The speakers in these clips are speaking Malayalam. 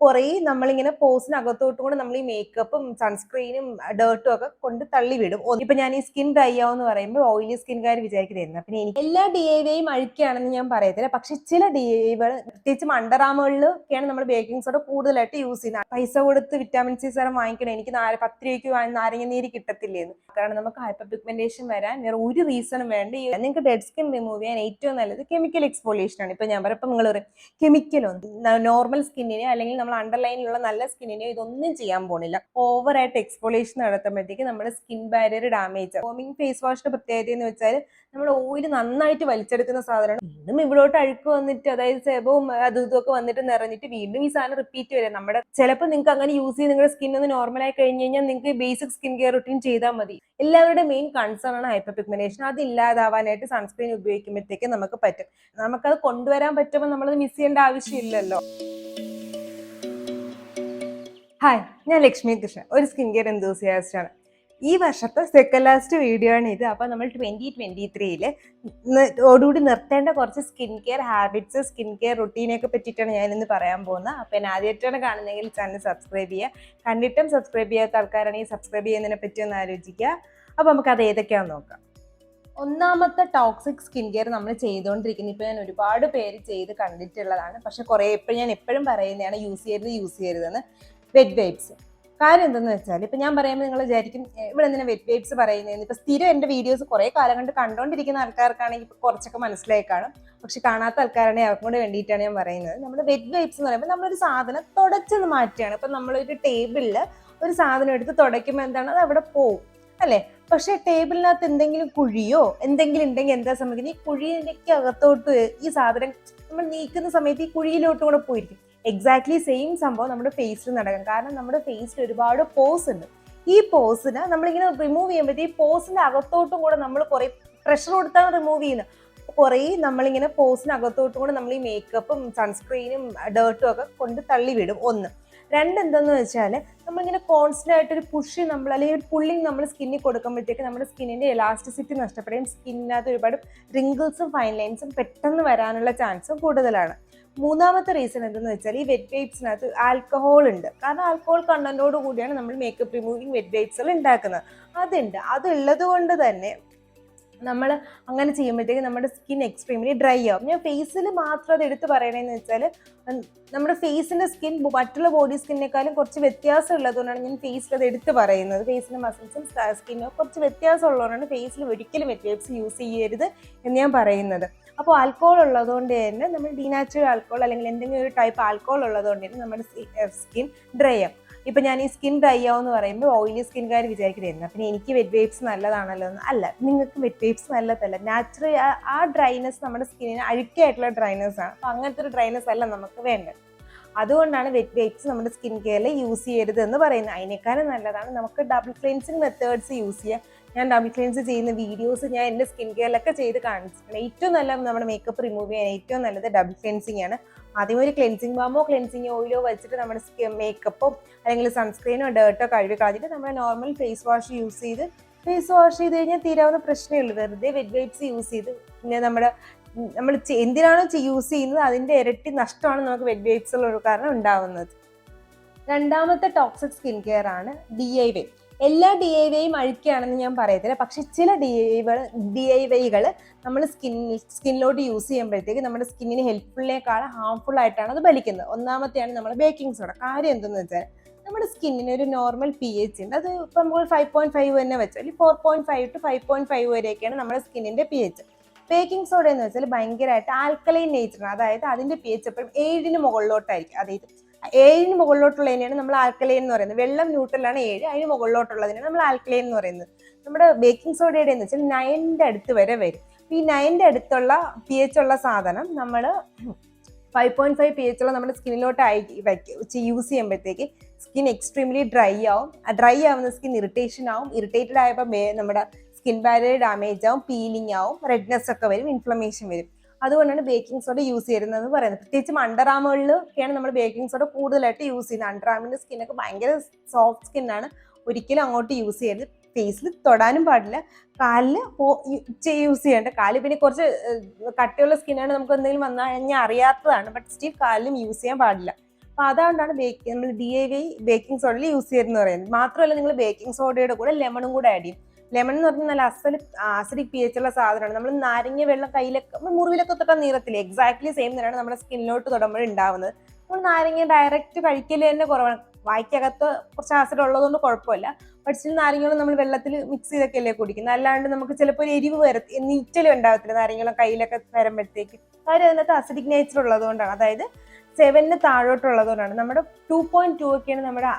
കുറേ നമ്മളിങ്ങനെ പോസിനകത്തോട്ടും കൂടെ നമ്മൾ ഈ മേക്കപ്പും സൺസ്ക്രീനും ഡേർട്ടും ഒക്കെ കൊണ്ട് തള്ളി വിടും. ഇപ്പൊ ഞാൻ ഈ സ്കിൻ ഡ്രൈ ആവെന്ന് പറയുമ്പോൾ ഓയിലി സ്കിൻകാർ വിചാരിക്കുന്നത് പിന്നെ എനിക്ക് എല്ലാ DIYയും അഴുക്കാണെന്ന് ഞാൻ പറയത്തില്ല. പക്ഷെ ചില DIYകൾ പ്രത്യേകിച്ചും അണ്ടർ ആമുകളിലൊക്കെയാണ് നമ്മൾ ബേക്കിംഗ് സോഡ കൂടുതലായിട്ട് യൂസ് ചെയ്യുന്നത്. പൈസ കൊടുത്ത് വിറ്റാമിൻ സി സെറം വാങ്ങിക്കണം, എനിക്ക് 10 രൂപയ്ക്ക് നാരങ്ങ നീര് കിട്ടത്തില്ലേന്ന്. കാരണം നമുക്ക് ഹൈപ്പർ പിഗ്മെന്റേഷൻ വരാൻ വേറെ ഒരു റീസണും വേണ്ട. നിങ്ങൾക്ക് ഡെഡ് സ്കിൻ റിമൂവ് ചെയ്യാൻ ഏറ്റവും നല്ലത് കെമിക്കൽ എക്സ്ഫോളിയേഷൻ ആണ്. ഇപ്പൊ ഞാൻ പറയാം, ഇപ്പൊ നിങ്ങൾ പറയും കെമിക്കലൊന്നും നോർമൽ സ്കിന്നിനെ അല്ലെങ്കിൽ നമ്മൾ അണ്ടർലൈനിലുള്ള നല്ല സ്കിന്നിനെയോ ഇതൊന്നും ചെയ്യാൻ പോണില്ല. ഓവറായിട്ട് എക്സ്ഫോളിയേഷൻ നടത്തുമ്പോഴത്തേക്ക് നമ്മുടെ skin barrier damage. Foaming face വാഷിന്റെ പ്രത്യേകത എന്ന് വെച്ചാൽ നമ്മൾ ഓയിൽ നന്നായിട്ട് വലിച്ചെടുക്കുന്ന സാധനമാണ്. വീണ്ടും ഇവിടോട്ട് അഴുക്ക് വന്നിട്ട്, അതായത് സെബവും അതും ഇതൊക്കെ വന്നിട്ട് നിറഞ്ഞിട്ട് വീണ്ടും ഈ സാധനം റിപ്പീറ്റ് വരാം. നമ്മുടെ ചിലപ്പോൾ നിങ്ങൾക്ക് അങ്ങനെ യൂസ് ചെയ്ത് നിങ്ങളുടെ സ്കിൻ ഒന്ന് നോർമലായി കഴിഞ്ഞ് കഴിഞ്ഞാൽ നിങ്ങൾക്ക് ബേസിക് സ്കിൻ കെയർ റൂട്ടീൻ ചെയ്താൽ മതി. എല്ലാവരുടെ മെയിൻ കൺസേൺ ആണ് ഹൈപ്പർ പിഗ്മെന്റേഷൻ. അത് ഇല്ലാതാവാനായിട്ട് സൺസ്ക്രീൻ ഉപയോഗിക്കുമ്പോഴത്തേക്ക് നമുക്ക് പറ്റും. നമുക്കത് കൊണ്ടുവരാൻ പറ്റുമ്പോൾ നമ്മളത് മിസ് ചെയ്യേണ്ട ആവശ്യമില്ലല്ലോ. ഹായ്, ഞാൻ ലക്ഷ്മി കൃഷ്ണൻ, ഒരു സ്കിൻ കെയർ എന്തൂസിയാസ്റ്റ് ആണ്. ഈ വർഷത്തെ സെക്കൻഡ് ലാസ്റ്റ് വീഡിയോ ആണ് ഇത്. അപ്പോൾ നമ്മൾ 2023 ഓടുകൂടി നിർത്തേണ്ട കുറച്ച് skin care habits, skin care റുട്ടീനൊക്കെ പറ്റിയിട്ടാണ് ഞാനിന്ന് പറയാൻ പോകുന്നത്. അപ്പോൾ എന്നെ ആദ്യമായിട്ടാണ് കാണുന്നതെങ്കിൽ ചാനൽ സബ്സ്ക്രൈബ് ചെയ്യുക. കണ്ടിട്ടും സബ്സ്ക്രൈബ് ചെയ്യാത്ത ആൾക്കാരാണെങ്കിൽ സബ്സ്ക്രൈബ് ചെയ്യുന്നതിനെ പറ്റി ഒന്ന് ആലോചിക്കുക. അപ്പോൾ നമുക്കത് ഏതൊക്കെയാണെന്ന് നോക്കാം. ഒന്നാമത്തെ ടോക്സിക് സ്കിൻ കെയർ നമ്മൾ ചെയ്തുകൊണ്ടിരിക്കുന്നത്, ഇപ്പോൾ ഞാൻ ഒരുപാട് പേര് ചെയ്ത് കണ്ടിട്ടുള്ളതാണ്. പക്ഷെ ഞാൻ എപ്പോഴും പറയുന്നതാണ് യൂസ് ചെയ്യരുതെന്ന്. Wet wipes. കാര്യം എന്തെന്ന് വെച്ചാൽ, ഇപ്പം ഞാൻ പറയുമ്പോൾ നിങ്ങൾ വിചാരിക്കും ഇവിടെ എന്തിനാ വെറ്റ് വൈപ്സ് പറയുന്നതെന്ന്. ഇപ്പം സ്ഥിരം എൻ്റെ വീഡിയോസ് കുറേ കാലം കണ്ട് കണ്ടുകൊണ്ടിരിക്കുന്ന ആൾക്കാർക്കാണെങ്കിൽ ഇപ്പോൾ കുറച്ചൊക്കെ മനസ്സിലായി കാണും. പക്ഷെ കാണാത്ത ആൾക്കാരാണെങ്കിൽ അവർക്ക് കൂടെ വേണ്ടിയിട്ടാണ് ഞാൻ പറയുന്നത്. നമ്മുടെ വെറ്റ് വൈപ്സ് എന്ന് പറയുമ്പോൾ നമ്മളൊരു സാധനം തുടച്ചെന്ന് മാറ്റുകയാണ്. ഇപ്പം നമ്മളൊരു ടേബിളിൽ ഒരു സാധനം എടുത്ത് തുടയ്ക്കുമ്പോൾ എന്താണ്, അത് അവിടെ പോവും അല്ലേ? പക്ഷെ ടേബിളിനകത്ത് എന്തെങ്കിലും കുഴിയോ എന്തെങ്കിലും ഉണ്ടെങ്കിൽ എന്താ സംഭവിക്കുന്നത്, ഈ കുഴിയിലേക്ക് അകത്തോട്ട് ഈ സാധനം നമ്മൾ നീക്കുന്ന സമയത്ത് ഈ കുഴിയിലോട്ടും കൂടെ പോയിരിക്കും. എക്സാക്ട്ലി സെയിം സംഭവം നമ്മുടെ ഫേസിൽ നടക്കും. കാരണം നമ്മുടെ ഫേസിൽ ഒരുപാട് പോസ് ഉണ്ട്. ഈ പോസിന് നമ്മളിങ്ങനെ റിമൂവ് ചെയ്യുമ്പോഴത്തേക്ക് ഈ പോസിന്റെ അകത്തോട്ടും കൂടെ നമ്മൾ കുറെ പ്രഷർ കൊടുത്താണ് റിമൂവ് ചെയ്യുന്നത്. കുറേ നമ്മളിങ്ങനെ പോസിനകത്തോട്ടും കൂടെ നമ്മൾ ഈ മേക്കപ്പും സൺസ്ക്രീനും ഡേർട്ടും ഒക്കെ കൊണ്ട് തള്ളി വിടും. ഒന്ന്. എന്തെന്ന് വെച്ചാൽ നമ്മളിങ്ങനെ കോൺസ്റ്റന്റ് ആയിട്ടൊരു പുഷ് അല്ലെങ്കിൽ ഒരു പുള്ളിങ് നമ്മൾ സ്കിന്നിൽ കൊടുക്കുമ്പോഴത്തേക്ക് നമ്മുടെ സ്കിന്നിന്റെ എലാസ്റ്റിസിറ്റി നഷ്ടപ്പെടുകയും സ്കിന്നിനകത്ത് ഒരുപാട് റിങ്കിൾസും ഫൈൻ ലൈൻസും പെട്ടെന്ന് വരാനുള്ള ചാൻസും കൂടുതലാണ്. മൂന്നാമത്തെ റീസൺ എന്തെന്ന് വെച്ചാൽ, ഈ വെറ്റ് വൈപ്സിനകത്ത് ആൽക്കഹോൾ ഉണ്ട്. കാരണം ആൽക്കഹോൾ കണ്ടന്റോട് കൂടിയാണ് നമ്മൾ മേക്കപ്പ് റിമൂവിങ് വെറ്റ് വൈപ്സുകൾ ഉണ്ടാക്കുന്നത്. അതുള്ളത് കൊണ്ട് തന്നെ നമ്മൾ അങ്ങനെ ചെയ്യുമ്പോഴത്തേക്ക് നമ്മുടെ സ്കിൻ എക്സ്ട്രീംലി ഡ്രൈ ആവും. ഞാൻ ഫേസിൽ മാത്രം അത് എടുത്ത് പറയണതെന്ന് വെച്ചാൽ, നമ്മുടെ ഫേസിന്റെ സ്കിൻ മറ്റുള്ള ബോഡി സ്കിന്നേക്കാളും കുറച്ച് വ്യത്യാസം ഉള്ളതുകൊണ്ടാണ് ഞാൻ ഫേസിൽ അത് എടുത്ത് പറയുന്നത്. ഫേസിന്റെ മസിൽസും സ്കിന്നും കുറച്ച് വ്യത്യാസം ഉള്ളതുകൊണ്ടാണ് ഫേസിൽ ഒരിക്കലും വെറ്റ് വൈപ്സ് യൂസ് ചെയ്യരുത് എന്ന് ഞാൻ പറയുന്നത്. അപ്പോൾ ആൽക്കഹോൾ ഉള്ളതുകൊണ്ട് തന്നെ നമ്മൾ ഡീനാച്ചുറൽ ആൽക്കഹോൾ അല്ലെങ്കിൽ എന്തെങ്കിലും ഒരു ടൈപ്പ് ആൽക്കഹോൾ ഉള്ളതുകൊണ്ട് തന്നെ നമ്മുടെ സ്കിൻ ഡ്രൈ ആവും. ഇപ്പൊ ഞാൻ ഈ സ്കിൻ ഡ്രൈ ആവെന്ന് പറയുമ്പോൾ ഓയിലി സ്കിൻകാർ വിചാരിക്കുന്നത് പിന്നെ എനിക്ക് വെറ്റ് വൈപ്സ് നല്ലതാണല്ലോ എന്ന്. അല്ല, നിങ്ങൾക്ക് വെറ്റ് വൈപ്സ് നല്ലതല്ല. നാച്ചുറൽ ആ ഡ്രൈനെസ് നമ്മുടെ സ്കിന്നിന് അഴുക്കായിട്ടുള്ള ഡ്രൈനെസ് ആണ്. അപ്പൊ അങ്ങനത്തെ ഒരു ഡ്രൈനെസ് അല്ല നമുക്ക് വേണ്ടത്. അതുകൊണ്ടാണ് വെറ്റ് വൈപ്സ് നമ്മുടെ സ്കിൻ കെയറിൽ യൂസ് ചെയ്യരുത് എന്ന് പറയുന്നത്. അതിനേക്കാളും നല്ലതാണ് നമുക്ക് ഡബിൾ ക്ലെൻസിങ് മെത്തേഡ്സ് യൂസ് ചെയ്യുക. ഞാൻ ഡബിൾ ക്ലെൻസ് ചെയ്യുന്ന വീഡിയോസ് ഞാൻ എൻ്റെ സ്കിൻ കെയറിലൊക്കെ ചെയ്ത് കാണിച്ചിട്ടുണ്ട്. ഏറ്റവും നല്ല നമ്മുടെ മേക്കപ്പ് റിമൂവ് ചെയ്യാൻ ഏറ്റവും നല്ലത് ഡബിൾ ക്ലെൻസിങ് ആണ്. ആദ്യം ഒരു ക്ലെൻസിങ് ബാമോ ക്ലെൻസിങ് ഓയിലോ വെച്ചിട്ട് നമ്മുടെ മേക്കപ്പോ അല്ലെങ്കിൽ സൺസ്ക്രീനോ ഡേർട്ടോ കഴുകി കളഞ്ഞിട്ട് നമ്മുടെ നോർമൽ ഫേസ് വാഷ് യൂസ് ചെയ്ത് കഴിഞ്ഞാൽ തീരാവുന്ന പ്രശ്നമേ ഉള്ളൂ. വെറുതെ വെറ്റ് വൈപ്സ് യൂസ് ചെയ്ത് പിന്നെ നമ്മൾ എന്തിനാണോ യൂസ് ചെയ്യുന്നത് അതിൻ്റെ ഇരട്ടി നഷ്ടമാണ് നമുക്ക് വെറ്റ് വൈപ്സുള്ള കാരണം ഉണ്ടാവുന്നത്. രണ്ടാമത്തെ ടോക്സിക് സ്കിൻ കെയർ ആണ് DIY. എല്ലാ DIYയും അഴുക്കാണെന്ന് ഞാൻ പറയത്തില്ല. പക്ഷെ ചില DIYകൾ നമ്മൾ സ്കിന്നിലോട്ട് യൂസ് ചെയ്യുമ്പോഴത്തേക്ക് നമ്മുടെ സ്കിന്നിന് ഹെൽപ്ഫുള്ളിനേക്കാളും ഹാർംഫുൾ ആയിട്ടാണ് അത് വലിക്കുന്നത്. ഒന്നാമത്തെയാണ് നമ്മുടെ ബേക്കിംഗ് സോഡ. കാര്യം എന്തെന്ന് വെച്ചാൽ, നമ്മുടെ സ്കിന്നിന് ഒരു നോർമൽ pH ഉണ്ട്. അത് ഇപ്പം നമ്മൾ 5.5 തന്നെ വെച്ചാൽ 4.5 to 5.5 വരെയൊക്കെയാണ് നമ്മുടെ സ്കിന്നിന്റെ pH. ബേക്കിംഗ് സോഡ എന്ന് വെച്ചാൽ ഭയങ്കരമായിട്ട് ആൽക്കലൈൻ നേച്ചറാണ്. അതായത് അതിന്റെ pH എപ്പോഴും 7 മുകളിലോട്ടായിരിക്കും. അതായത് 7 മുകളിലോട്ടുള്ളതിനെയാണ് നമ്മൾ ആൽക്കലൈൻ എന്ന് പറയുന്നത്. വെള്ളം ന്യൂട്രലാണ് 7, അതിന് മുകളിലോട്ടുള്ളതിനാണ് നമ്മൾ ആൽക്കലൈൻ എന്ന് പറയുന്നത്. നമ്മുടെ ബേക്കിംഗ് സോഡയുടെ എന്ന് വെച്ചാൽ 9ന്റെ അടുത്ത് വരെ വരും. ഈ 9ന്റെ അടുത്തുള്ള pH ഉള്ള സാധനം നമ്മൾ 5.5 pH ഉള്ള നമ്മുടെ സ്കിന്നിലോട്ട് യൂസ് ചെയ്യുമ്പോഴത്തേക്ക് സ്കിൻ എക്സ്ട്രീംലി ഡ്രൈ ആവും. ഡ്രൈ ആവുന്ന സ്കിൻ ഇറിറ്റേഷൻ ആവും. ഇറിറ്റേറ്റഡ് ആയപ്പോൾ നമ്മുടെ സ്കിൻ ബാരിയർ ഡാമേജ് ആവും, പീലിംഗ് ആവും, റെഡ്നെസ് ഒക്കെ വരും, ഇൻഫ്ലമേഷൻ വരും. അതുകൊണ്ടാണ് ബേക്കിംഗ് സോഡ യൂസ് ചെയ്യുന്നതെന്ന് പറയുന്നത്. പ്രത്യേകിച്ചും അണ്ടർ ആമുകളിലൊക്കെയാണ് നമ്മൾ ബേക്കിംഗ് സോഡ കൂടുതലായിട്ട് യൂസ് ചെയ്യുന്നത്. അണ്ടർ ആമിന്റെ സ്കിന്നൊക്കെ ഭയങ്കര സോഫ്റ്റ് സ്കിന്നാണ്. ഒരിക്കലും അങ്ങോട്ട് യൂസ് ചെയ്യരുത്. ഫേസിൽ തൊടാനും പാടില്ല. കാലിൽ യൂസ് ചെയ്യേണ്ട. കാലിൽ പിന്നെ കുറച്ച് കട്ടിയുള്ള സ്കിന്നാണ്, നമുക്ക് എന്തെങ്കിലും വന്നു കഴിഞ്ഞാൽ അറിയാത്തതാണ്. ബട്ട് സ്റ്റിൽ കാലിലും യൂസ് ചെയ്യാൻ പാടില്ല. അപ്പോൾ അതുകൊണ്ടാണ് നമ്മൾ DIY ബേക്കിംഗ് സോഡയിൽ യൂസ് ചെയ്യുന്നത് പറയുന്നത്. മാത്രമല്ല നിങ്ങൾ ബേക്കിംഗ് സോഡയുടെ കൂടെ ലെമണും കൂടെ ആഡ് ചെയ്യും. ലെമൺ എന്ന് പറഞ്ഞാൽ നല്ല ആസിഡിക് pH ഉള്ള സാധനമാണ്. നമ്മൾ നാരങ്ങ വെള്ളം കയ്യിലൊക്കെ മുറിവിലൊക്കെ തൊട്ടാൽ നീറത്തില്ല, എക്സാക്ട്ലി സെയിം തന്നെയാണ് നമ്മുടെ സ്കിന്നിലോട്ട് തൊടുമ്പോൾ ഉണ്ടാവുന്നത്. നമ്മൾ നാരങ്ങ ഡയറക്റ്റ് കഴിക്കൽ തന്നെ കുറവാണ്. വായിക്കകത്ത് കുറച്ച് ആസിഡ് ഉള്ളതുകൊണ്ട് കുഴപ്പമില്ല. ബട്ട് സ്റ്റിൽ നാരങ്ങളും നമ്മൾ വെള്ളത്തിൽ മിക്സ് ചെയ്തൊക്കെ അല്ലേ കുടിക്കുന്നത്. അല്ലാണ്ട് നമുക്ക് ചിലപ്പോൾ ഒരു എരിവ് നീറ്റലും ഉണ്ടാവത്തില്ല നാരങ്ങളും കയ്യിലൊക്കെ വരുമ്പോഴത്തേക്ക്. കാര്യം അതിനകത്ത് അസിഡിക് നേച്ചർ ഉള്ളതുകൊണ്ടാണ്, അതായത് 7 താഴോട്ടുള്ളതുകൊണ്ടാണ്. നമ്മുടെ 2.2 ഒക്കെയാണ് നമ്മുടെ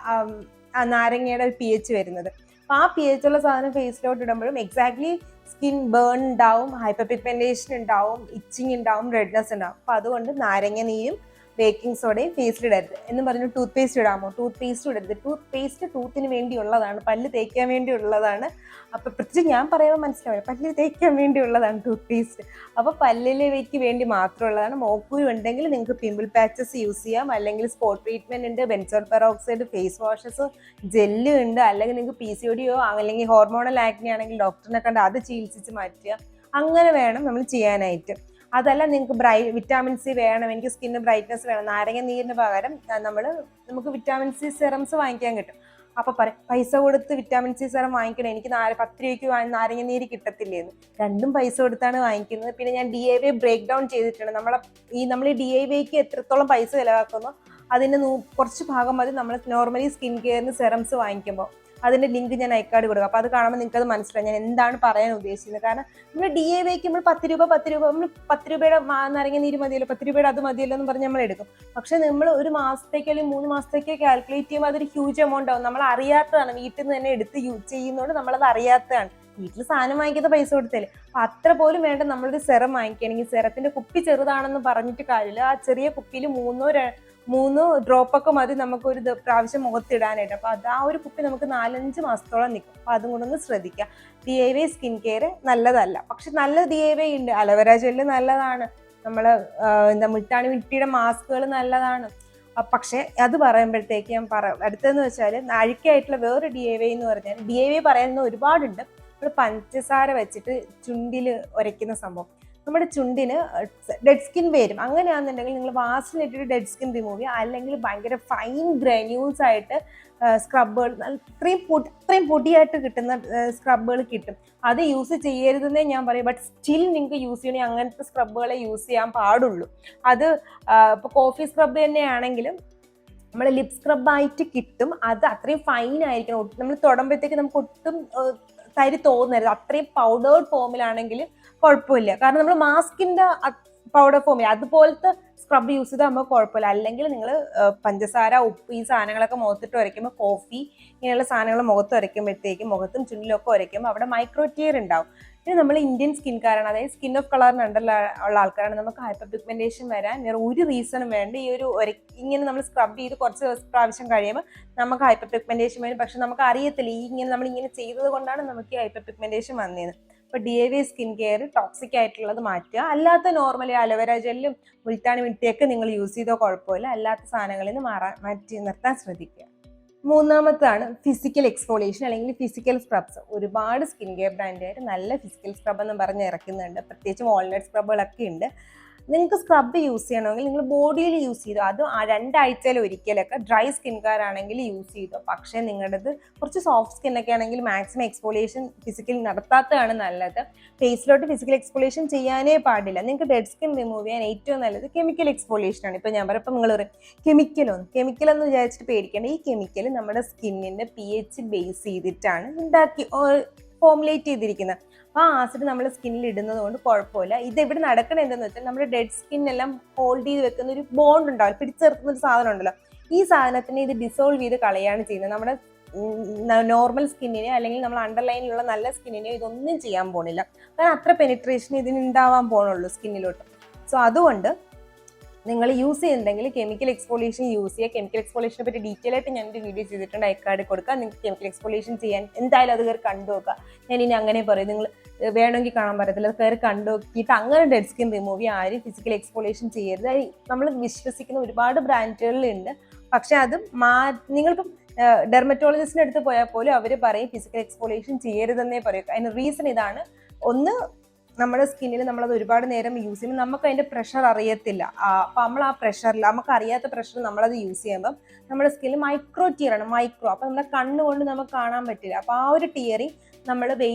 നാരങ്ങയുടെ pH വരുന്നത്. അപ്പോൾ ആ pH ഉള്ള സാധനം ഫേസിലോട്ട് ഇടുമ്പോഴും എക്സാക്ട്ലി സ്കിൻ ബേൺ ഉണ്ടാവും, ഹൈപ്പർ പിഗ്മെന്റേഷൻ ഉണ്ടാവും, ഇച്ചിങ് ഉണ്ടാവും, റെഡ്നെസ് ഉണ്ടാവും. അപ്പോൾ അതുകൊണ്ട് നാരങ്ങ നീരും ബേക്കിംഗ് സോഡയും ഫേസിലിടരുത് എന്ന് പറഞ്ഞു. ടൂത്ത് പേസ്റ്റ് ഇടാമോ? ടൂത്ത് പേസ്റ്റ് ഇടരുത്. ടൂത്ത് പേസ്റ്റ് ടൂത്തിന് വേണ്ടിയുള്ളതാണ്, പല്ല് തേക്കാൻ വേണ്ടിയുള്ളതാണ്. അപ്പോൾ പ്രത്യേകിച്ച് ഞാൻ പറയുമ്പോൾ മനസ്സിലാവില്ല, പല്ല് തേക്കാൻ വേണ്ടിയുള്ളതാണ് ടൂത്ത് പേസ്റ്റ്. അപ്പോൾ പല്ലിലേക്ക് വേണ്ടി മാത്രമുള്ളതാണ്. മോക്കുരു ഉണ്ടെങ്കിൽ നിങ്ങൾക്ക് പിമ്പിൾ പാച്ചസ് യൂസ് ചെയ്യാം, അല്ലെങ്കിൽ സ്പോട്ട് ട്രീറ്റ്മെന്റ് ഉണ്ട്, benzoyl peroxide, face washes, gel ഉണ്ട്. അല്ലെങ്കിൽ നിങ്ങൾക്ക് PCOD അല്ലെങ്കിൽ ഹോർമോണൽ ആക്നെ ആണെങ്കിൽ ഡോക്ടറിനെ കണ്ട് അത് ചികിത്സിച്ച് മാറ്റുക. അങ്ങനെ വേണം നമ്മൾ ചെയ്യാനായിട്ട്. അതല്ല നിങ്ങൾക്ക് വിറ്റാമിൻ സി വേണം, എനിക്ക് സ്കിന്ന് ബ്രൈറ്റ്നസ് വേണം, നാരങ്ങ നീരിന് പകരം നമുക്ക് വിറ്റാമിൻ സി സെറംസ് വാങ്ങിക്കാൻ കിട്ടും. അപ്പോൾ പൈസ കൊടുത്ത് വിറ്റാമിൻ സി സെറം വാങ്ങിക്കണം, എനിക്ക് 10 രൂപയ്ക്ക് നാരങ്ങ നീര് കിട്ടത്തില്ലേന്ന്. രണ്ടും പൈസ കൊടുത്താണ് വാങ്ങിക്കുന്നത്. പിന്നെ ഞാൻ DIY ബ്രേക്ക് ഡൗൺ ചെയ്തിട്ടുണ്ട്. നമ്മൾ ഈ DIYക്ക് എത്രത്തോളം പൈസ ചിലവാക്കുന്നോ അതിൻ്റെ കുറച്ച് ഭാഗം മതി നമ്മൾ നോർമലി സ്കിൻ കെയറിന് സെറംസ് വാങ്ങിക്കുമ്പോൾ. അതിൻ്റെ ലിങ്ക് ഞാൻ അയക്കാട് കൊടുക്കും. അപ്പോൾ അത് കാണുമ്പോൾ നിങ്ങൾക്ക് അത് മനസ്സിലായി ഞാൻ എന്താണ് പറയാൻ ഉദ്ദേശിക്കുന്നത്. കാരണം നമ്മൾ DIYക്ക് നമ്മൾ 10 രൂപ നമ്മൾ 10 രൂപയുടെ നാരങ്ങ നീര് മതിയല്ലോ, 10 രൂപയുടെ അത് മതിയല്ലോ എന്ന് പറഞ്ഞ് നമ്മൾ എടുക്കും. പക്ഷെ നമ്മൾ ഒരു മാസത്തേക്ക് അല്ലെങ്കിൽ 3 മാസത്തേക്ക് കാൽക്കുലേറ്റ് ചെയ്യുമ്പോൾ അതൊരു ഹ്യൂജ് എമൗണ്ട് ആവും. നമ്മൾ അറിയാത്തതാണ്, വീട്ടിൽ നിന്ന് തന്നെ എടുത്ത് യൂസ് ചെയ്യുന്നതുകൊണ്ട് നമ്മളത് അറിയാത്തതാണ്. വീട്ടിൽ സാധനം വാങ്ങിക്കുന്ന പൈസ കൊടുത്തല്ലേ. അപ്പം അത്ര പോലും വേണ്ട നമ്മളൊരു സെറം വാങ്ങിക്കുകയാണെങ്കിൽ സെറത്തിന്റെ കുപ്പി ചെറുതാണെന്ന് പറഞ്ഞിട്ട് കാര്യമില്ല. ആ ചെറിയ കുപ്പിയിൽ 3 ഡ്രോപ്പൊക്കെ മതി നമുക്കൊരു പ്രാവശ്യം മുഖത്തിടാനായിട്ട്. അപ്പോൾ ആ ഒരു കുപ്പി നമുക്ക് 4-5 മാസത്തോളം നിൽക്കും. അപ്പോൾ അതും കൂടെ ഒന്ന് ശ്രദ്ധിക്കുക. DIY സ്കിൻ കെയർ നല്ലതല്ല, പക്ഷെ നല്ല DIY ഉണ്ട്. അലോവേര ജെല്ല് നല്ലതാണ്, മുൾട്ടാണി മിട്ടിയുടെ മാസ്കുകൾ നല്ലതാണ്. പക്ഷെ അത് പറയുമ്പോഴത്തേക്ക് ഞാൻ അടുത്തതെന്ന് വെച്ചാൽ അഴുക്കായിട്ടുള്ള വേറെ DIY എന്ന് പറഞ്ഞാൽ, DIY പറയുന്ന ഒരുപാടുണ്ട്. നമ്മൾ പഞ്ചസാര വെച്ചിട്ട് ചുണ്ടിൽ ഉരയ്ക്കുന്ന സംഭവം. നമ്മുടെ ചുണ്ടിന് ഡെഡ് സ്കിൻ വരും. അങ്ങനെയാണെന്നുണ്ടെങ്കിൽ നിങ്ങൾ വാസന ഇട്ടിട്ട് ഡെഡ് സ്കിൻ റിമൂവ് ചെയ്യുക, അല്ലെങ്കിൽ ഭയങ്കര ഫൈൻ ഗ്രാന്യൂൾസ് ആയിട്ട് സ്ക്രബുകൾ, ഇത്രയും പൊടിയായിട്ട് കിട്ടുന്ന സ്ക്രബുകൾ കിട്ടും. അത് യൂസ് ചെയ്യരുതെന്നേ ഞാൻ പറയും. ബട്ട് സ്റ്റിൽ നിങ്ങൾക്ക് യൂസ് ചെയ്യണമെങ്കിൽ അങ്ങനത്തെ സ്ക്രബുകളെ യൂസ് ചെയ്യാൻ പാടുള്ളൂ. അത് ഇപ്പോൾ കോഫി സ്ക്രബ് തന്നെയാണെങ്കിലും നമ്മുടെ ലിപ് സ്ക്രബായിട്ട് കിട്ടും. അത് അത്രയും ഫൈൻ ആയിരിക്കണം. നമ്മൾ തൊടുമ്പോഴത്തേക്ക് നമുക്ക് ഒട്ടും തരി തോന്നരുത്. അത്രയും പൗഡേർഡ് ഫോമിലാണെങ്കിൽ കുഴപ്പമില്ല. കാരണം നമ്മൾ മാസ്കിന്റെ പൗഡർ ഫോമിൽ അതുപോലത്തെ സ്ക്രബ് യൂസ് ചെയ്താൽ നമുക്ക് കുഴപ്പമില്ല. അല്ലെങ്കിൽ നിങ്ങൾ പഞ്ചസാര, ഉപ്പ്, ഈ സാധനങ്ങളൊക്കെ മുഖത്തിട്ട് ഉരയ്ക്കുമ്പോൾ, കോഫി ഇങ്ങനെയുള്ള സാധനങ്ങൾ മുഖത്ത് ഉരയ്ക്കുമ്പോഴത്തേക്കും, മുഖത്തും ചുണ്ടിലൊക്കെ ഉരയ്ക്കുമ്പോൾ അവിടെ മൈക്രോ ടിയർ ഉണ്ടാവും. പിന്നെ നമ്മൾ ഇന്ത്യൻ സ്കിൻകാരാണ്, അതായത് സ്കിൻ ഓഫ് കളറിന് ഉള്ള ആൾക്കാരാണ്. നമുക്ക് ഹൈപ്പർ പിഗ്മെന്റേഷൻ വരാൻ വേറെ ഒരു റീസണും വേണ്ട. ഈ ഒരു ഇങ്ങനെ നമ്മൾ സ്ക്രബ് ചെയ്ത് കുറച്ച് പ്രാവശ്യം കഴിയുമ്പോൾ നമുക്ക് ഹൈപ്പർ പിഗ്മെന്റേഷൻ വരും. പക്ഷെ നമുക്ക് അറിയത്തില്ല നമ്മളിങ്ങനെ ചെയ്തത് കൊണ്ടാണ് നമുക്ക് ഈ ഹൈപ്പർ പിഗ്മെന്റേഷൻ വന്നത്. അപ്പോൾ DIY സ്കിൻ കെയർ ടോക്സിക് ആയിട്ടുള്ളത് മാറ്റുക. അല്ലാത്ത നോർമലി അലോവേര ജെല്ലും മുൾട്ടാണി മിട്ടിയൊക്കെ നിങ്ങൾ യൂസ് ചെയ്തോ കുഴപ്പമില്ല. അല്ലാത്ത സാധനങ്ങളിൽ നിന്ന് മാറ്റി നിർത്താൻ ശ്രദ്ധിക്കുക. മൂന്നാമത്താണ് ഫിസിക്കൽ എക്സ്ഫോളിയേഷൻ അല്ലെങ്കിൽ ഫിസിക്കൽ സ്ക്രബ്സ്. ഒരുപാട് സ്കിൻ കെയർ ബ്രാൻഡായിട്ട് നല്ല ഫിസിക്കൽ സ്ക്രബ് എന്ന് പറഞ്ഞ് ഇറക്കുന്നുണ്ട്. പ്രത്യേകിച്ച് വാൾനട്ട് സ്ക്രബുകളൊക്കെ ഉണ്ട്. നിങ്ങൾക്ക് സ്ക്രബ് യൂസ് ചെയ്യണമെങ്കിൽ നിങ്ങൾ ബോഡിയിൽ യൂസ് ചെയ്തോ, അത് 2 ആഴ്ചയിൽ ഒരിക്കലൊക്കെ. ഡ്രൈ സ്കിൻകാരാണെങ്കിൽ യൂസ് ചെയ്തോ. പക്ഷേ നിങ്ങളുടേത് കുറച്ച് സോഫ്റ്റ് സ്കിന്നൊക്കെ ആണെങ്കിൽ മാക്സിമം എക്സ്ഫോളിയേഷൻ ഫിസിക്കൽ നടത്താത്തതാണ് നല്ലത്. ഫേസിലോട്ട് ഫിസിക്കൽ എക്സ്ഫോളിയേഷൻ ചെയ്യാനേ പാടില്ല. നിങ്ങൾക്ക് ഡെഡ് സ്കിൻ റിമൂവ് ചെയ്യാൻ ഏറ്റവും നല്ലത് കെമിക്കൽ എക്സ്ഫോളിയേഷൻ ആണ്. ഇപ്പോൾ ഞാൻ പറയാം, ഇപ്പം നിങ്ങൾ പറയും കെമിക്കലെന്ന് വിചാരിച്ചിട്ട് പേടിക്കേണ്ട. ഈ കെമിക്കൽ നമ്മുടെ സ്കിന്നിൻ്റെ pH ബേസ് ചെയ്തിട്ടാണ് ഫോമുലേറ്റ് ചെയ്തിരിക്കുന്നത്. ആ ആസിഡ് നമ്മൾ സ്കിന്നിൽ ഇടുന്നത് കൊണ്ട് കുഴപ്പമില്ല. ഇതെവിടെ നടക്കണത് എന്തെന്ന് വെച്ചാൽ, നമ്മുടെ ഡെഡ് സ്കിന്നെല്ലാം ഹോൾഡ് ചെയ്ത് വെക്കുന്ന ഒരു ബോണ്ട് ഉണ്ടാവും, പിടിച്ചെടുക്കുന്ന ഒരു സാധനം ഉണ്ടല്ലോ. ഈ സാധനത്തിന് ഇത് ഡിസോൾവ് ചെയ്ത് കളയാണ് ചെയ്യുന്നത്. നമ്മുടെ നോർമൽ സ്കിന്നിനെ അല്ലെങ്കിൽ നമ്മൾ അണ്ടർലൈനിലുള്ള നല്ല സ്കിന്നിനെ ഇതൊന്നും ചെയ്യാൻ പോണില്ല. കാരണം അത്ര പെനിട്രേഷൻ ഇതിന് ഉണ്ടാവാൻ പോണുള്ളൂ സ്കിന്നിലോട്ട്. സോ അതുകൊണ്ട് നിങ്ങൾ യൂസ് ചെയ്യുന്നുണ്ടെങ്കിൽ കെമിക്കൽ എക്സ്ഫോളിയേഷൻ യൂസ് ചെയ്യുക. കെമിക്കൽ എക്സ്ഫോളിയേഷനെ പറ്റി ഡീറ്റെയിൽ ആയിട്ട് ഞാനൊരു വീഡിയോ ചെയ്തിട്ടുണ്ട്, ഐക്കാർഡ് കൊടുക്കുക. നിങ്ങൾക്ക് കെമിക്കൽ എക്സ്ഫോളിയേഷൻ ചെയ്യാൻ എന്തായാലും അത് കയറി കണ്ടു നോക്കുക. ഞാൻ ഇനി അങ്ങനെ പറയും, നിങ്ങൾ വേണമെങ്കിൽ കാണാൻ പറയത്തില്ല, അത് കയറി കണ്ടു നോക്കിയിട്ട് അങ്ങനെ ഡെഡ് സ്കിൻ റിമൂവ് ചെയ്യുക. ആരും ഫിസിക്കൽ എക്സ്ഫോളിയേഷൻ ചെയ്യരുത്. നമ്മൾ വിശ്വസിക്കുന്ന ഒരുപാട് ബ്രാൻഡുകളിലുണ്ട്. പക്ഷെ അത് നിങ്ങളിപ്പം ഡെർമറ്റോളജിസ്റ്റിൻ്റെ അടുത്ത് പോയാൽ പോലും അവർ പറയും ഫിസിക്കൽ എക്സ്ഫോളിയേഷൻ ചെയ്യരുതെന്നേ പറയും. അതിന് റീസൺ ഇതാണ്. ഒന്ന്, നമ്മുടെ സ്കിന്നിൽ നമ്മളത് ഒരുപാട് നേരം യൂസ് ചെയ്യുമ്പോൾ നമുക്ക് അതിൻ്റെ പ്രഷർ അറിയത്തില്ല. അപ്പം നമ്മൾ ആ പ്രഷറിൽ നമുക്ക് അറിയാത്ത പ്രഷർ നമ്മളത് യൂസ് ചെയ്യുമ്പം നമ്മുടെ സ്കിന്നിൽ മൈക്രോ ടിയറാണ്, മൈക്രോ. അപ്പം നമ്മുടെ കണ്ണുകൊണ്ട് നമുക്ക് കാണാൻ പറ്റില്ല. അപ്പോൾ ആ ഒരു ടിയറിങ് നമ്മൾ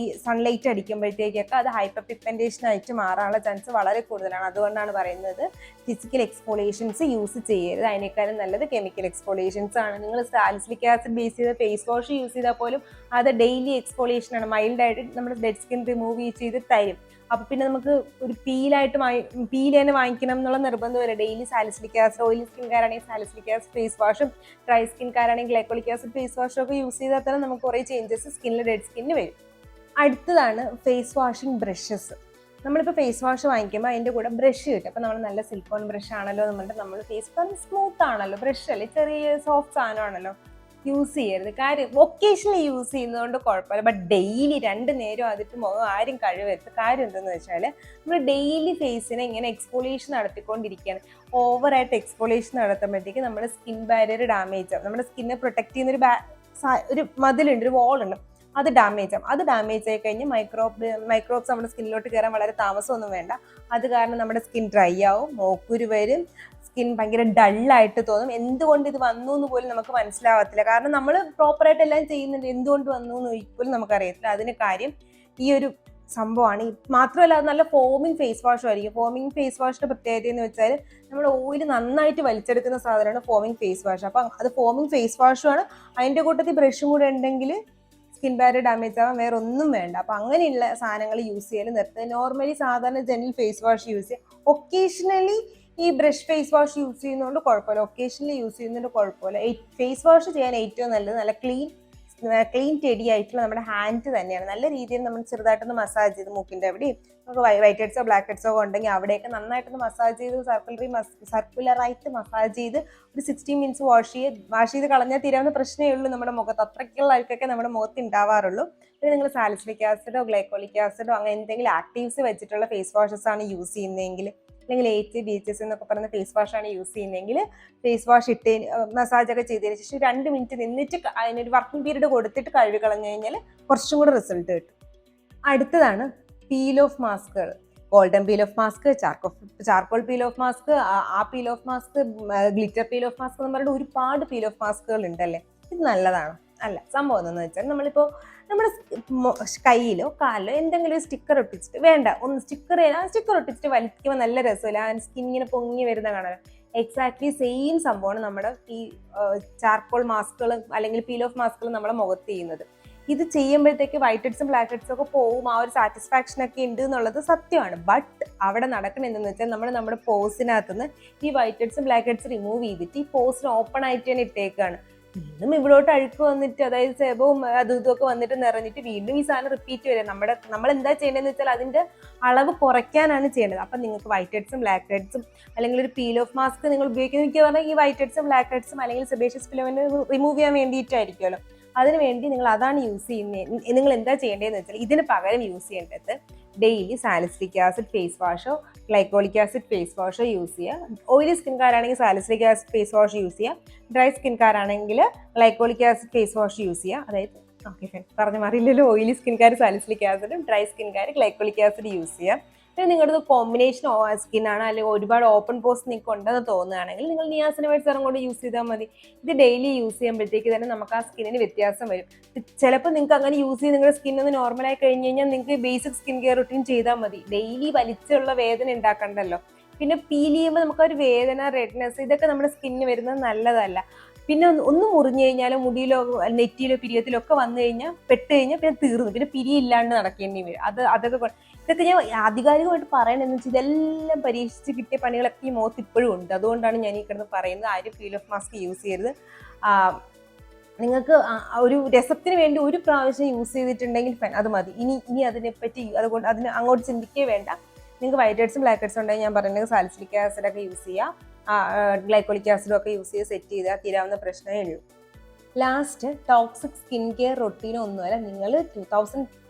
സൺലൈറ്റ് അടിക്കുമ്പോഴത്തേക്കൊക്കെ അത് ഹൈപ്പർ പിഗ്മെന്റേഷൻ ആയിട്ട് മാറാനുള്ള ചാൻസ് വളരെ കൂടുതലാണ്. അതുകൊണ്ടാണ് പറയുന്നത് ഫിസിക്കൽ എക്സ്ഫോളിയേഷൻസ് യൂസ് ചെയ്യരുത്. അതിനേക്കാളും നല്ലത് കെമിക്കൽ എക്സ്ഫോളിയേഷൻസ് ആണ്. നിങ്ങൾ സാലിസിലിക് ആസിഡ് ബേസ് ചെയ്ത ഫേസ് വാഷ് യൂസ് ചെയ്താൽ പോലും അത് ഡെയിലി എക്സ്ഫോളിയേഷൻ ആണ്. മൈൽഡായിട്ട് നമ്മുടെ ഡെഡ് സ്കിൻ റിമൂവ് ചെയ്ത് തരും. അപ്പോൾ പിന്നെ നമുക്ക് ഒരു പീൽ തന്നെ വാങ്ങിക്കണം എന്നുള്ള നിർബന്ധമില്ല. ഡെയിലി സാലിസിലിക് ആസിഡ്, ഓയിലി സ്കിൻകാരാണെങ്കിൽ സാലിസിലിക് ആസിഡ് ഫേസ് വാഷും, ഡ്രൈ സ്കിൻകാരാണെങ്കിൽ ഗ്ലൈക്കോളിക് ആസിഡ് ഫേസ് വാഷും ഒക്കെ യൂസ് ചെയ്താൽ തന്നെ നമുക്ക് കുറേ ചേഞ്ചസ് സ്കിന്നിൽ, ഡെഡ് സ്കിന്നിന് വരും. അടുത്തതാണ് ഫേസ് വാഷിംഗ് ബ്രഷസ്. നമ്മളിപ്പോൾ ഫേസ് വാഷ് വാങ്ങിക്കുമ്പോൾ അതിൻ്റെ കൂടെ ബ്രഷ് കിട്ടും. അപ്പോൾ നമ്മൾ നല്ല സിലിക്കോൺ ബ്രഷ് ആണല്ലോ എന്ന് പറഞ്ഞിട്ട് നമ്മൾ ഫേസ് സ്മൂത്ത് ആണല്ലോ, ബ്രഷ് അല്ലേ, ചെറിയ സോഫ്റ്റ് സാധനമാണല്ലോ, യൂസ് ചെയ്യരുത്. കാര്യം ഒക്കേഷണലി യൂസ് ചെയ്യുന്നതുകൊണ്ട് കുഴപ്പമില്ല. ബട്ട് ഡെയിലി 2 നേരം അതിട്ട് മുഖം ആരും കഴുകരുത്. കാര്യം എന്തെന്ന് വെച്ചാൽ നമ്മൾ ഡെയിലി ഫേസിനെ ഇങ്ങനെ എക്സ്ഫോളിയേഷൻ നടത്തിക്കൊണ്ടിരിക്കുകയാണ്. ഓവറായിട്ട് എക്സ്ഫോളിയേഷൻ നടത്തുമ്പോഴത്തേക്ക് നമ്മുടെ സ്കിൻ ബാരിയർ ഡാമേജ് ആവും. നമ്മുടെ സ്കിന്നെ പ്രൊട്ടക്ട് ചെയ്യുന്ന ഒരു മതിലുണ്ട്, ഒരു വാളുണ്ട്, അത് ഡാമേജ് ആവും. അത് ഡാമേജ് ആയി കഴിഞ്ഞ് മൈക്രോബ്സ് നമ്മുടെ സ്കിന്നിലോട്ട് കയറാൻ വളരെ താമസമൊന്നും വേണ്ട. അത് കാരണം നമ്മുടെ സ്കിൻ ഡ്രൈ ആവും, മോക്കുരു വരും, സ്കിൻ ഭയങ്കര ഡള്ളായിട്ട് തോന്നും. എന്തുകൊണ്ട് ഇത് വന്നു എന്ന് പോലും നമുക്ക് മനസ്സിലാവത്തില്ല. കാരണം നമ്മൾ പ്രോപ്പറായിട്ട് എല്ലാം ചെയ്യുന്നുണ്ട്, എന്തുകൊണ്ട് വന്നു എന്ന് പോലും നമുക്കറിയത്തില്ല. അതിന് കാര്യം ഈ ഒരു സംഭവമാണ്. മാത്രമല്ല അത് നല്ല ഫോമിങ് ഫേസ് വാഷും ആയിരിക്കും. ഫോമിങ് ഫേസ് വാഷിന്റെ പ്രത്യേകത എന്ന് വെച്ചാൽ നമ്മൾ ഓയിൽ നന്നായിട്ട് വലിച്ചെടുക്കുന്ന സാധനമാണ് ഫോമിങ് ഫേസ് വാഷ്. അപ്പം അത് ഫോമിങ് ഫേസ് വാഷുമാണ്. അതിൻ്റെ കൂട്ടത്തിൽ ബ്രഷും കൂടെ ഉണ്ടെങ്കിൽ സ്കിൻ ബാരിയർ ഡാമേജ് ആവാൻ വേറെ ഒന്നും വേണ്ട. അപ്പം അങ്ങനെയുള്ള സാധനങ്ങൾ യൂസ് ചെയ്യൽ നിർത്തുക. നോർമലി സാധാരണ ജനറൽ ഫേസ് വാഷ് യൂസ് ചെയ്യുക. ഒക്കേഷണലി ഈ ബ്രഷ് ഫേസ് വാഷ് യൂസ് ചെയ്യുന്നതുകൊണ്ട് കുഴപ്പമില്ല, ഒക്കേഷണലി യൂസ് ചെയ്യുന്നതുകൊണ്ട് കുഴപ്പമില്ല. ഫേസ് വാഷ് ചെയ്യാൻ ഏറ്റവും നല്ലത് നല്ല ക്ലീൻ ടെഡി ആയിട്ടുള്ള നമ്മുടെ ഹാൻഡ് തന്നെയാണ്. നല്ല രീതിയിൽ നമ്മൾ ചെറുതായിട്ടൊന്ന് മസാജ് ചെയ്ത് മൂക്കിൻ്റെ അവിടെയും നമുക്ക് വൈറ്റ് ഹെഡ്സോ ബ്ലാക്ക് ഹെഡ്സോ ഉണ്ടെങ്കിൽ അവിടെയൊക്കെ നന്നായിട്ടൊന്ന് മസാജ് ചെയ്ത് സർക്കുലറായിട്ട് മസാജ് ചെയ്ത് ഒരു 60 മിനിറ്റ്സ് വാഷ് ചെയ്ത് കളഞ്ഞാൽ തീരാവുന്ന പ്രശ്നമേ ഉള്ളൂ നമ്മുടെ മുഖത്ത്. അത്രയ്ക്കുള്ള അഴുക്കൊക്കെ നമ്മുടെ മുഖത്ത് ഉണ്ടാവാറുള്ളൂ. പിന്നെ നിങ്ങൾ സാലിസിലിക് ആസിഡോ ഗ്ലൈക്കോളിക് ആസിഡോ അങ്ങനെ എന്തെങ്കിലും ആക്റ്റീവ്സ് വെച്ചിട്ടുള്ള ഫേസ് വാഷസ് ആണ് യൂസ് ചെയ്യുന്നതെങ്കിൽ, അല്ലെങ്കിൽ AHA/BHA എന്നൊക്കെ പറയുന്ന ഫേസ് വാഷാണ് യൂസ് ചെയ്യുന്നതെങ്കിൽ ഫേസ് വാഷ് ഇട്ട് മസാജൊക്കെ ചെയ്തതിന് ശേഷം 2 മിനിറ്റ് നിന്നിട്ട് അതിനൊരു വർക്കിംഗ് പീരീഡ് കൊടുത്തിട്ട് കഴുകി കളഞ്ഞു കഴിഞ്ഞാൽ കുറച്ചും കൂടെ റിസൾട്ട് കിട്ടും. അടുത്തതാണ് പീൽ ഓഫ് മാസ്കുകൾ. Golden peel off mask, charcoal peel off mask, ആ peel off mask, glitter peel off mask എന്ന് പറഞ്ഞിട്ട് ഒരുപാട് പീൽ ഓഫ് മാസ്കുകൾ ഉണ്ടല്ലേ. ഇത് നല്ലതാണ് അല്ല? സംഭവം എന്താണെന്ന് വെച്ചാൽ നമ്മളിപ്പോൾ നമ്മുടെ കയ്യിലോ കാലിലോ എന്തെങ്കിലും ഒരു സ്റ്റിക്കർ ഒട്ടിച്ചിട്ട് സ്റ്റിക്കർ ഒട്ടിച്ചിട്ട് വലിക്കുമ്പോൾ നല്ല രസമില്ല, ആ സ്കിൻ ഇങ്ങനെ പൊങ്ങി വരുന്ന കാണാൻ. എക്സാക്ട്ലി സെയിം സംഭവമാണ് നമ്മുടെ ഈ ചാർക്കോൾ മാസ്കുകൾ അല്ലെങ്കിൽ പീൽ ഓഫ് മാസ്കുകൾ നമ്മുടെ മുഖത്ത് ചെയ്യുന്നത്. ഇത് ചെയ്യുമ്പോഴത്തേക്ക് വൈറ്റ് ഹെഡ്സും ബ്ലാക്ക് ഹെഡ്സും ഒക്കെ പോവും, ആ ഒരു സാറ്റിസ്ഫാക്ഷൻ ഒക്കെ ഉണ്ട് എന്നുള്ളത് സത്യമാണ്. ബട്ട് അവിടെ നടക്കണം എന്തെന്ന് വെച്ചാൽ നമ്മുടെ പോസിനകത്തുനിന്ന് ഈ വൈറ്റ് ഹെഡ്സും ബ്ലാക്ക് ഹെഡ്സ് റിമൂവ് ചെയ്തിട്ട് ഈ പോസിന് ഓപ്പൺ ആയിട്ട് തന്നെ ഇട്ടേക്കാണ്. വീണ്ടും ഇവിടോട്ട് അഴുക്ക് വന്നിട്ട്, അതായത് സെബവും അതും ഇതൊക്കെ വന്നിട്ട് നിറഞ്ഞിട്ട് വീണ്ടും ഈ സാധനം റിപ്പീറ്റ് വരും. നമ്മൾ എന്താ ചെയ്യേണ്ടതെന്ന് വെച്ചാൽ അതിന്റെ അളവ് കുറയ്ക്കാനാണ് ചെയ്യേണ്ടത്. അപ്പം നിങ്ങൾക്ക് വൈറ്റ് ഹെഡ്സും ബ്ലാക്ക് ഹെഡ്സും അല്ലെങ്കിൽ ഒരു പീൽ ഓഫ് മാസ്ക് നിങ്ങൾ ഉപയോഗിക്കുന്ന മിക്ക പറഞ്ഞാൽ ഈ വൈറ്റ് ഹെഡ്സും ബ്ലാക്ക് ഹെഡ്സും അല്ലെങ്കിൽ സെബേഷ്യസ് ഫിലമെന്റ് റിമൂവ് ചെയ്യാൻ വേണ്ടിയിട്ടായിരിക്കുമല്ലോ. അതിനുവേണ്ടി നിങ്ങൾ അതാണ് യൂസ് ചെയ്യുന്നത്. നിങ്ങൾ എന്താ ചെയ്യേണ്ടതെന്ന് വെച്ചാൽ ഇതിന് പകരം യൂസ് ചെയ്യേണ്ടത് ഡെയിലി സാലിസിലിക് ആസിഡ് ഫേസ് വാഷോ ഗ്ലൈക്കോളിക് ആസിഡ് ഫേസ് വാഷോ യൂസ് ചെയ്യുക. ഓയിലി സ്കിൻകാരാണെങ്കിൽ salicylic acid face wash use ചെയ്യുക. ഡ്രൈ സ്കിൻകാരാണെങ്കിൽ glycolic acid face wash use ചെയ്യുക. അതായത് പറഞ്ഞു മാറിയില്ലല്ലോ, ഓയിലി സ്കിൻകാർ സാലിസിലിക് ആസിഡും ഡ്രൈ സ്കിൻകാർ ഗ്ലൈക്കോളിക് ആസിഡ് യൂസ് ചെയ്യുക. പിന്നെ നിങ്ങളുടെ കോമ്പിനേഷൻ സ്കിന്നാണ് അല്ലെങ്കിൽ ഒരുപാട് ഓപ്പൺ പോസ് നിങ്ങൾക്ക് ഉണ്ടെന്ന് തോന്നുകയാണെങ്കിൽ നിങ്ങൾ നിയാസിനമൈഡ് സെറം കൊണ്ട് യൂസ് ചെയ്താൽ മതി. ഇത് ഡെയിലി യൂസ് ചെയ്യുമ്പോഴത്തേക്ക് തന്നെ നമുക്ക് ആ സ്കിന്നിന് വ്യത്യാസം വരും. ചിലപ്പോൾ നിങ്ങൾക്ക് അങ്ങനെ യൂസ് ചെയ്ത് നിങ്ങളുടെ സ്കിൻ ഒന്ന് നോർമലായി കഴിഞ്ഞ് കഴിഞ്ഞാൽ നിങ്ങൾക്ക് ബേസിക് സ്കിൻ കെയർ റൂട്ടീൻ ചെയ്താൽ മതി. ഡെയിലി വലിച്ചുള്ള വേദന ഉണ്ടാക്കണ്ടല്ലോ. പിന്നെ പീൽ ചെയ്യുമ്പോൾ നമുക്കൊരു വേദന, റെഡ്നെസ്, ഇതൊക്കെ നമ്മുടെ സ്കിന്നിന് വരുന്നത് നല്ലതല്ല. പിന്നെ ഒന്ന് മുറിഞ്ഞു കഴിഞ്ഞാലോ മുടിയിലോ നെറ്റിയിലോ പിരിയത്തിലോ ഒക്കെ വന്നു കഴിഞ്ഞാൽ പിന്നെ തീർന്നു, പിന്നെ പിരിയില്ലാണ്ട് നടക്കേണ്ടി വരും. ഇതൊക്കെ ഞാൻ ആധികാരികമായിട്ട് പറയണമെന്ന് വെച്ചാൽ ഇതെല്ലാം പരീക്ഷിച്ച് കിട്ടിയ പണികളൊക്കെ ഈ മുഖത്ത് ഇപ്പോഴും ഉണ്ട്. അതുകൊണ്ടാണ് ഞാൻ ഈ കിടന്ന് പറയുന്നത് ആരും പീൽ ഓഫ് മാസ്ക് യൂസ് ചെയ്യരുത്. നിങ്ങൾക്ക് ഒരു രസത്തിന് വേണ്ടി ഒരു പ്രാവശ്യം യൂസ് ചെയ്തിട്ടുണ്ടെങ്കിൽ അത് മതി. ഇനി അതിനെപ്പറ്റി അതുകൊണ്ട് അങ്ങോട്ട് ചിന്തിക്കേ വേണ്ട. നിങ്ങൾക്ക് വൈറ്റ് ഹെഡ്സും ബ്ലാക്ക് ഹെഡ്സും ഉണ്ടെങ്കിൽ ഞാൻ പറയുന്നത് സാലിസിലിക് ആസിഡൊക്കെ യൂസ് ചെയ്യുക, ഗ്ലൈക്കോളിക് ആസിഡും ഒക്കെ യൂസ് ചെയ്ത് സെറ്റ് ചെയ്താൽ തീരാവുന്ന പ്രശ്നമേ ഉള്ളൂ. ലാസ്റ്റ് ടോക്സിക് സ്കിൻ കെയർ റൊട്ടീനോ ഒന്നുമല്ല. നിങ്ങൾ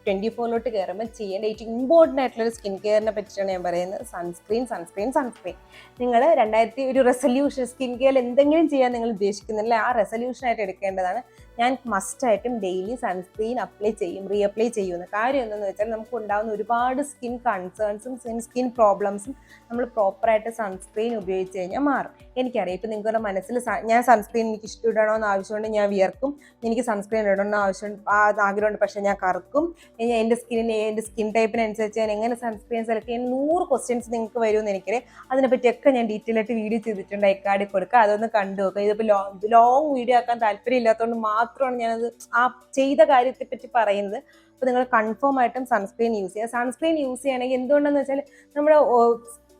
24 കയറുമ്പോൾ ചെയ്യേണ്ട ഏറ്റവും ഇമ്പോർട്ടൻ്റ് ആയിട്ടുള്ള ഒരു സ്കിൻ കെയറിനെ പറ്റിയാണ് ഞാൻ പറയുന്നത്. സൺസ്ക്രീൻ. നിങ്ങൾ ഒരു റെസൊല്യൂഷൻ സ്കിൻ കെയറിൽ എന്തെങ്കിലും ചെയ്യാൻ നിങ്ങൾ ഉദ്ദേശിക്കുന്നില്ല, ആ റെസൊല്യൂഷനായിട്ട് എടുക്കേണ്ടതാണ്. ഞാൻ മസ്റ്റായിട്ടും ഡെയിലി സൺസ്ക്രീൻ റീഅപ്ലൈ ചെയ്യുന്ന കാര്യം എന്താണെന്ന് വെച്ചാൽ നമുക്ക് ഉണ്ടാകുന്ന ഒരുപാട് സ്കിൻ കൺസേൺസും സ്കിൻ പ്രോബ്ലംസും നമ്മൾ പ്രോപ്പറായിട്ട് സൺസ്ക്രീൻ ഉപയോഗിച്ച് കഴിഞ്ഞാൽ മാറും. എനിക്കറിയാം ഇപ്പം നിങ്ങളുടെ മനസ്സിൽ ഞാൻ സൺസ്ക്രീൻ എനിക്ക് ഇടണമെന്ന് ആവശ്യമുണ്ട്, ഞാൻ വിയർക്കും, എനിക്ക് സൺസ്ക്രീൻ ഇടണമെന്ന് ആഗ്രഹമുണ്ട്, പക്ഷേ ഞാൻ കറുക്കും, എൻ്റെ സ്കിൻ ടൈപ്പിനനുസരിച്ച് ഞാൻ എങ്ങനെ സൺസ്ക്രീൻ സെലക്ട് ചെയ്യുന്ന 100 ക്വസ്റ്റ്യൻസ് നിങ്ങൾക്ക് വരുമെന്ന് എനിക്കറിയാം. അതിനെപ്പറ്റിയൊക്കെ ഞാൻ ഡീറ്റെയിൽ ആയിട്ട് വീഡിയോ ചെയ്തിട്ടുണ്ട്, ഐക്കാർഡിൽ കൊടുക്കുക, അതൊന്ന് കണ്ടു നോക്കുക. ഇതിപ്പോൾ ലോങ് വീഡിയോ ആക്കാൻ താല്പര്യം ഇല്ലാത്തതുകൊണ്ട് മാത്രമാണ് ഞാനത് ആ ചെയ്ത കാര്യത്തെ പറ്റി പറയുന്നത്. അപ്പോൾ നിങ്ങൾ കൺഫേം ആയിട്ടും സൺസ്ക്രീൻ യൂസ് ചെയ്യുക. സൺസ്ക്രീൻ യൂസ് ചെയ്യുകയാണെങ്കിൽ എന്തുകൊണ്ടെന്ന് വെച്ചാൽ നമ്മുടെ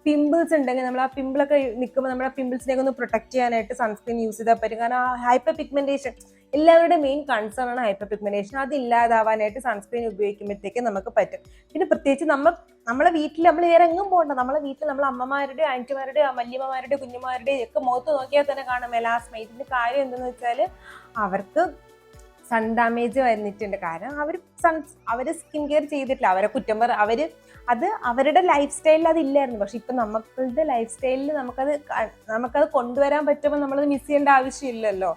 പിമ്പിൾസ് ഉണ്ടെങ്കിൽ നമ്മൾ ആ പിമ്പിളൊക്കെ നിൽക്കുമ്പോൾ നമ്മുടെ പിമ്പിൾസിനെയൊക്കെ ഒന്ന് പ്രൊട്ടക്ട് ചെയ്യാനായിട്ട് സൺസ്ക്രീൻ യൂസ് ചെയ്താൽ പറ്റും. കാരണം ആ ഹൈപ്പർ പിഗ്മെന്റേഷൻ എല്ലാവരുടെ മെയിൻ കൺസേൺ ആണ്, ഹൈപ്പർ പിഗ്മെന്റേഷൻ. അത് ഇല്ലാതാവാനായിട്ട് സൺസ്ക്രീൻ ഉപയോഗിക്കുമ്പോഴത്തേക്ക് നമുക്ക് പറ്റും. പിന്നെ പ്രത്യേകിച്ച് നമ്മളെ വീട്ടിൽ നമ്മൾ വേറെ എങ്ങും പോകണ്ട, നമ്മളെ വീട്ടിൽ നമ്മൾ അമ്മമാരുടെ, ആൻറ്റിമാരുടെ, വല്യമ്മമാരുടെ, കുഞ്ഞുമാരുടെ ഒക്കെ മുഖത്ത് നോക്കിയാൽ തന്നെ കാണാം മെലാസ്മ. ഇതിന്റെ കാര്യം എന്തെന്ന് വെച്ചാൽ അവർക്ക് സൺ ഡാമേജ് വന്നിട്ടുണ്ട്. കാരണം അവർ സ്കിൻ കെയർ ചെയ്തിട്ടില്ല, അവരെ കുറ്റം അത് അവരുടെ ലൈഫ് സ്റ്റൈലിൽ അതില്ലായിരുന്നു. പക്ഷെ ഇപ്പം നമ്മളുടെ ലൈഫ് സ്റ്റൈലിൽ നമുക്കത് കൊണ്ടുവരാൻ പറ്റുമ്പോൾ നമ്മളത് മിസ് ചെയ്യേണ്ട ആവശ്യമില്ലല്ലോ.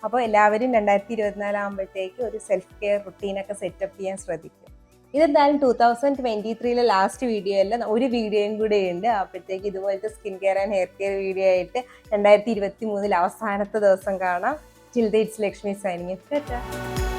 അപ്പോൾ എല്ലാവരും 2024 ആകുമ്പോഴത്തേക്ക് ഒരു സെൽഫ് കെയർ റുട്ടീനൊക്കെ സെറ്റപ്പ് ചെയ്യാൻ ശ്രദ്ധിക്കും. ഇതെന്തായാലും 2023 ലാസ്റ്റ് വീഡിയോ അല്ല, ഒരു വീഡിയോയും കൂടെ ഉണ്ട്. അപ്പോഴത്തേക്ക് ഇതുപോലത്തെ skin care and hair care video ആയിട്ട് 2023 അവസാനത്തെ ദിവസം കാണാം. Till then, it's Lakshmi signing off.